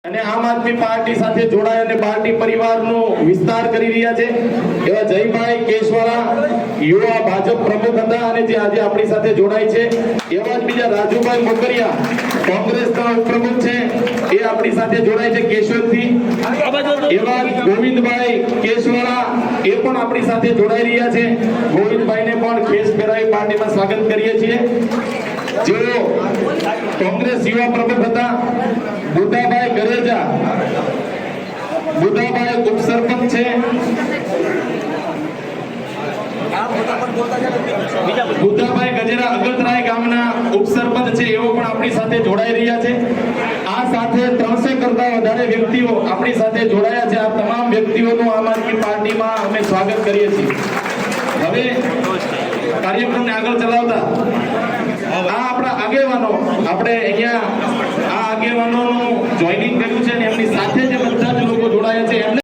અને આમ આદમી પાર્ટી સાથે જોડાય અને પાર્ટી પરિવારનો વિસ્તાર કરી રહ્યા છે એવા જયભાઈ કેશવાળા યુવા ભાજપ પ્રમુખ હતા અને જે આજે આપણી સાથે જોડાય છે એવા જ બીજા રાજુભાઈ મોકરિયા કોંગ્રેસના ઉપપ્રમુખ છે એ આપણી સાથે જોડાય છે કેશોદથી એવા જ ગોવિંદભાઈ કેશવાળા એ પણ આપણી સાથે જોડાઈ રહ્યા છે ગોવિંદભાઈને પણ ખેસ પહેરાવી પાર્ટીમાં સ્વાગત કરીએ છીએ જેઓ કોંગ્રેસ યુવા પ્રમુખ હતા બુદ્ધાભાઈ ગરેજા બુદ્ધાભાઈ ઉપસરપંચ છે બુદ્ધાભાઈ ગજેરા અગતરાય ગામના ઉપસરપંચ છે એવો પણ આપણી સાથે જોડાઈ રહ્યા છે આ સાથે 300 કરતા વધારે વ્યક્તિઓ આપણી સાથે જોડાયા છે આ તમામ વ્યક્તિઓનું આમ આદમી પાર્ટીમાં અમે સ્વાગત કરીએ છીએ હવે કાર્યક્રમને આગળ ચલાવતા આ આપણા આગેવાનો આપણે અહીંયા આ આગેવાનોનું જોઈનિંગ કરી